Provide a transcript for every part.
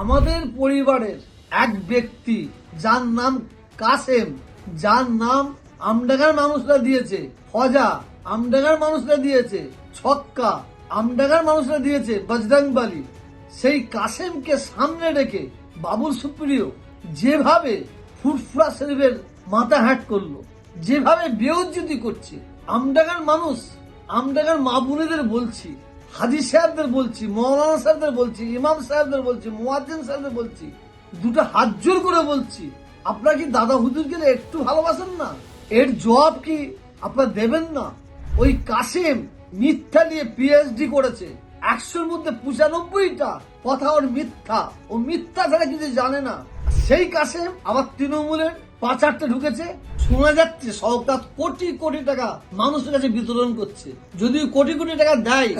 আমাদের পরিবারের এক ব্যক্তি যার নাম কাসেম, যার নাম আমডাঙ্গার মানুষরা দিয়েছে, ফজা আমডাঙ্গার মানুষরা দিয়েছে, ছক্কা আমডাঙ্গার মানুষরা দিয়েছে, বজরংবলী, সেই কাসেমকে সামনে রেখে বাবুল সুপ্রিয় যেভাবে ফুরফুরা শরীফের মাথা হ্যাট করলো, যেভাবে বেউজ্জতি করছে, আমডাঙ্গার মানুষ, আমডাঙ্গার মা বোনেদের বলছি, হাজি সাহেবদের বলছি, মৌলানা সাহেবদের বলছি, ইমাম সাহেবদের বলছি, মুয়াজ্জিন সাহেবদের বলছি, দুটো হাত জোর করে বলছি, আপনারা কি দাদা হুজুরকে একটু ভালোবাসেন না? এর জবাব কি আপনারা দেবেন না? ওই কাসেম মিথ্যা নিয়ে পিএইচডি করেছে, 100-র মধ্যে 95টা কথা ওর মিথ্যা, ও মিথ্যা ছাড়া কিছু জানে না। সেই কাসেম আবার তৃণমূলের পাচারটা ঢুকেছে, শোনা যাচ্ছে সরকার কোটি কোটি টাকা মানুষের কাছে বিতরণ করছে। যদি কোটি কোটি টাকা দেয়,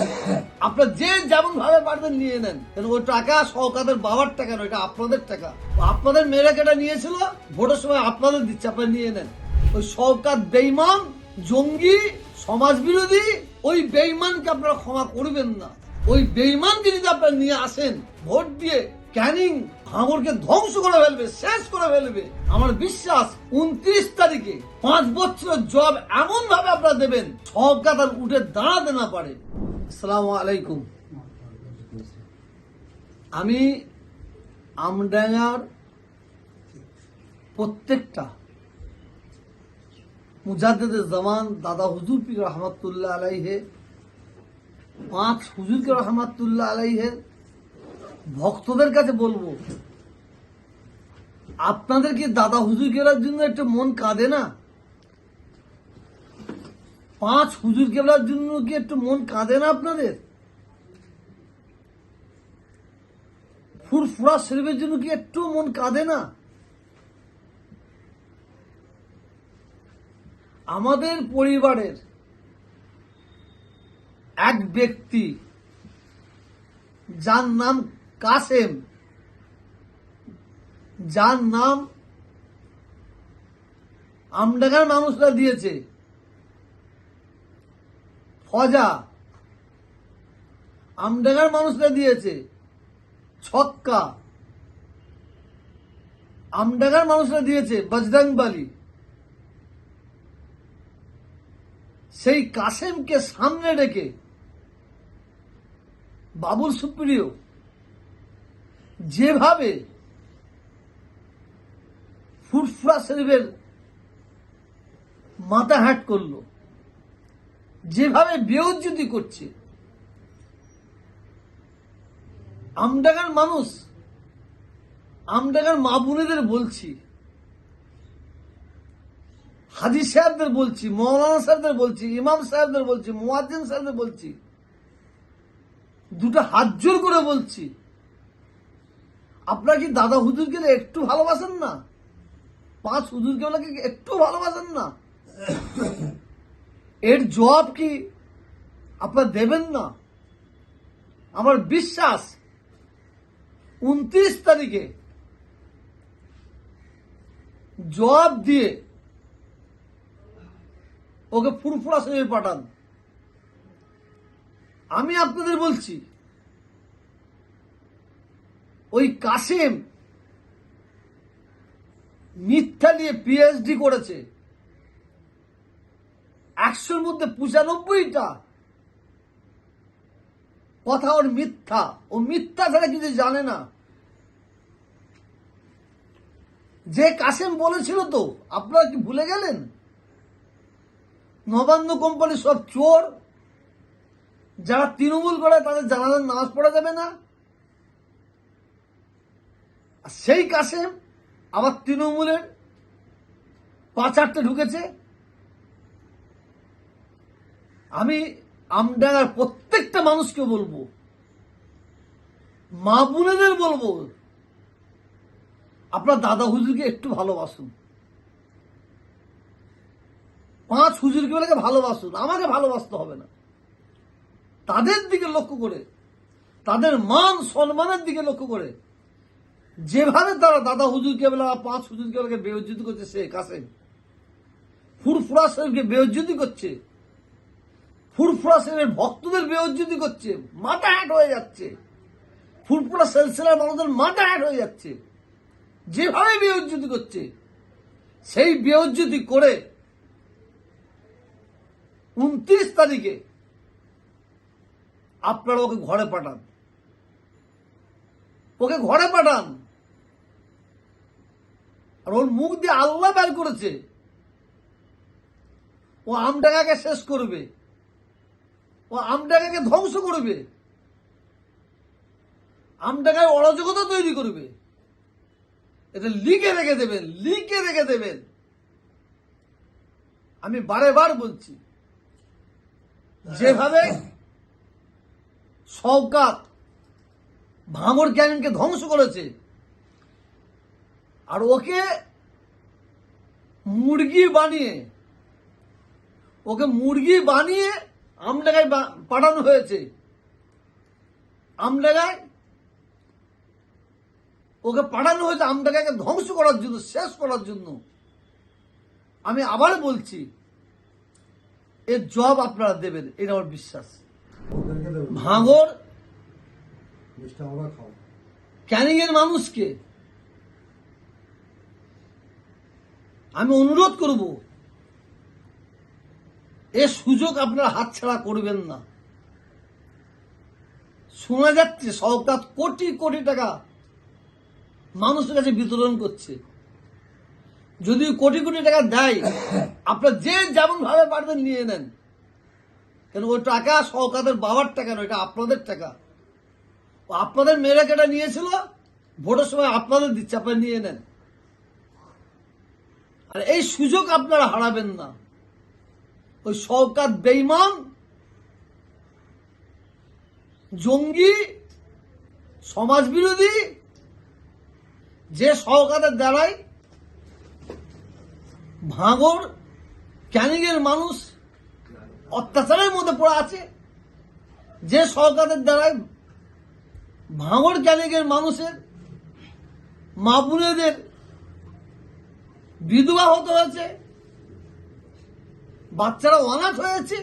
আপনার যে যেমন ভাবে পারবেন নিয়ে নেন, কারণ ওই টাকা সরকারের বাবার টাকা নয়, এটা আপনাদের টাকা। আপনাদের মেয়েরা কেটা নিয়েছিল, ভোটের সময় আপনাদের দিচ্ছে, আপনারা নিয়ে নেন। ওই সরকার বেঈমান, জঙ্গি, সমাজ বিরোধী, ওই বেঈমানকে আপনারা ক্ষমা করবেন না। ওই বেঈমানকে যদি আপনারা নিয়ে আসেন, ভোট দিয়ে ক্যানিং ভাঙরকে ধ্বংস করে ফেলবে, শেষ করে ফেলবে। আমার বিশ্বাস 29 তারিখে 5 বছরের জব এমন ভাবে আপনারা দেবেন, সরকার তার উঠে দাঁড়াতে না পারে। আসসালামু আলাইকুম। আমি আমডাঙ্গার প্রত্যেকটা মুজাদ্দিদে জামান দাদা হুজুর পীর রহমাতুল্লাহ আলাইহে, 5 হুজুরকে রহমাতুল্লাহ আলাইহে ভক্তদের কাছে বলবো, আপনাদের কি দাদা হুজুরকের জন্য একটু মন কাঁদে না? 5 হুজুরকের জন্য কি একটু মন কাঁদে না আপনাদের? ফুরফুরা শরীফের জন্য কি একটু মন কাঁদে না? আমাদের পরিবারের এক ব্যক্তি যার নাম কাসেম, যার নাম আমডাঙ্গার মানুষরা দিয়েছে, ফজা আমডাঙ্গার মানুষরা দিয়েছে, ছক্কা আমডাঙ্গার মানুষরা দিয়েছে, বজরংবলী, সেই কাসেমকে সামনে রেখে বাবুল সুপ্রিয় যেভাবে ফুরফুরা শরীফের মাথা হ্যাট করলো, যেভাবে বেউজ্জতি করছে, আমডাঙ্গার মানুষ, আমডাঙ্গার মা বোনেদের বলছি, হাজি সাহেবদের বলছি, মৌলানা সাহেবদের বলছি, ইমাম সাহেবদের বলছি, মুয়াজ্জিন সাহেবদের বলছি, দুটো হাত জোর করে বলছি, আপনারা কি দাদা হুজুরকে একটু ভালোবাসেন না? 5 হুজুরকে একটু ভালোবাসেন না? এর জবাব কি আপনারা দেবেন না? আমার বিশ্বাস 29 তারিখে জবাব দিয়ে ওকে ফুরফুরা শরীফে পাঠান। আমি আপনাদের বলছি, ওই কাসেম মিথ্যা নিয়ে পিএইচডি করেছে, 100-র মধ্যে 95টা কথা ওর মিথ্যা, ও মিথ্যা ছাড়া কিছু জানে না। যে কাসেম বলেছিল, তো আপনারা কি ভুলে গেলেন? নবান্ন কোম্পানি সব চোর, যারা তৃণমূল করে তাদের জানাজার নামাজ পড়া যাবে না। সেই কাসেম আবার তৃণমূলের পাচারটা ঢুকেছে। আমি আমডাঙ্গার প্রত্যেকটা মানুষকে বলবো, মা বোনেদের বলবো, আপনার দাদা হুজুরকে একটু ভালোবাসুন। 5 হুজুরকে ভালোবাসুন, আমাকে ভালোবাসতে হবে না। তাদের দিকে লক্ষ্য করে, তাদের মান সম্মানের দিকে লক্ষ্য করে যেভাবে তারা দাদা হুজুরকে বলে 5 হুজুরকে বেইজ্জতি করছে, সে কাসেম ফুরফুরা শরীফকে বেইজ্জতি করছে, ফুরফুরা শরীফের ভক্তদের বেইজ্জতি করছে, মাথা হ্যাট হয়ে যাচ্ছে। ফুরফুরা সেলসেলার মানুষদের মাথা হ্যাট হয়ে যাচ্ছে, যেভাবে বেউজ্জতি করছে। সেই বেউজ্জতি করে 29 তারিখে আপনারা ওকে ঘরে পাঠান, ওকে ঘরে পাঠান। আর ওর মুখ দিয়ে আল্লাহ বের করেছে ও আমডাঙ্গাকে শেষ করবে, ও আমডাঙ্গাকে ধ্বংস করবে, আমডাঙ্গায় অরাজকতা তৈরি করবে। এটা লিখে রেখে দেবেন, লিখে রেখে দেবেন। আমি বারে বার বলছি, যেভাবে শওকত ভাঙড় ক্যানিংকে ধ্বংস করেছে, আর ওকে মুরগি বানিয়ে আমডাঙ্গায় পাঠানো হয়েছে। আমডাঙ্গায় ওকে পাঠানো হয়েছে আমডাঙ্গাকে ধ্বংস করার জন্য, শেষ করার জন্য। আমি আবার বলছি, এর জবাব আপনারা দেবেন, এটা আমার বিশ্বাস। ভাঙড় ক্যানিং এর মানুষকে আমি অনুরোধ করব, এ সুযোগ আপনারা হাতছাড়া করবেন না। শোনা যাচ্ছে শওকত কোটি কোটি টাকা মানুষের কাছে বিতরণ করছে। যদি কোটি কোটি টাকা দেয়, আপনারা যে যেমন ভাবে পারবেন নিয়ে নেন, কেন ওই টাকা শওকতের বাবার টাকা নয়, এটা আপনাদের টাকা। আপনাদের মেয়েরা কেটা নিয়েছিল, ভোটের সময় আপনাদের দিচ্ছে, আপনারা নিয়ে নেন। আর এই সুযোগ আপনারা হারাবেন না। ওই শওকত বেঈমান, জঙ্গি, সমাজ বিরোধী, যে শওকতের দ্বারাই ভাঙড় ক্যানিং এর মানুষ অত্যাচারের মধ্যে পড়ে আছে, যে শওকতের দ্বারাই ভাঙড় ক্যানিং এর মানুষের মা বোনেদের বিধবা হতে হয়েছে, বাচ্চারা অনাথ হয়েছে।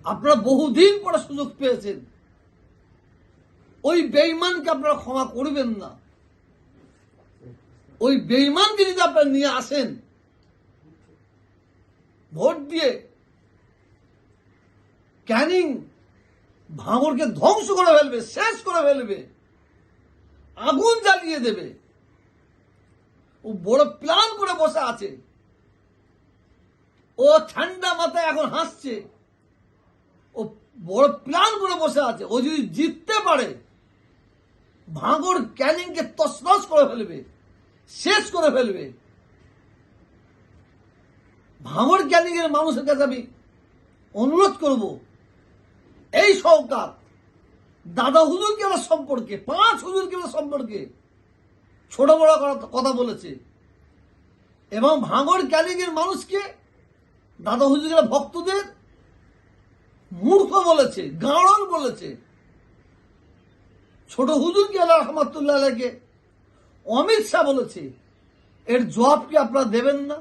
আপনারা বহুদিন পরে সুযোগ পেয়েছেন, ওই বেঈমানকে আপনারা ক্ষমা করবেন না। ওই বেঈমানকে যদি আপনারা নিয়ে আসেন, ভোট দিয়ে ক্যানিং ভাঙড়কে ধ্বংস করে ফেলবে, শেষ করে ফেলবে, আগুন জ্বালিয়ে দেবে। ও বড় প্ল্যান করে বসে আছে। ও ঠান্ডা মাথায় এখন হাসছে, ও বড় প্ল্যান করে বসে আছে। ও যদি জিততে পারে, ভাঙড় ক্যানিংকে তছনছ করে ফেলবে, শেষ করে ফেলবে। ভাঙড় ক্যানিং এর মানুষের কাছে আমি অনুরোধ করব, এই শওকত দাদা হুজুর কেবল সম্পর্কে, 5 হুজুর কেবল সম্পর্কে ছোট বড় কথা বলেছে, এবং ভাঙড় ক্যানিং এর মানুষকে দাদা হুজুরের ভক্তদের মূর্খ বলেছে, গাঁড়ল বলেছে। ছোট হুজুর কি আল্লাহ রহমাতুল্লাহ আলাইহিকে অমিত শাহ বলেছে। এর জবাব কি আপনারা দেবেন না?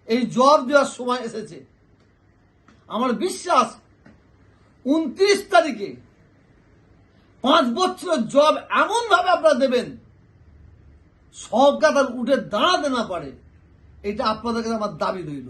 এই জবাব দেওয়ার সময় এসেছে। আমার বিশ্বাস 29 তারিখে 5 বছরের জবাব এমন ভাবে আপনারা দেবেন, শওকত আর উঠে দাঁড়াতে না পারে। এটা আপনাদের কাছে আমার দাবি রইল।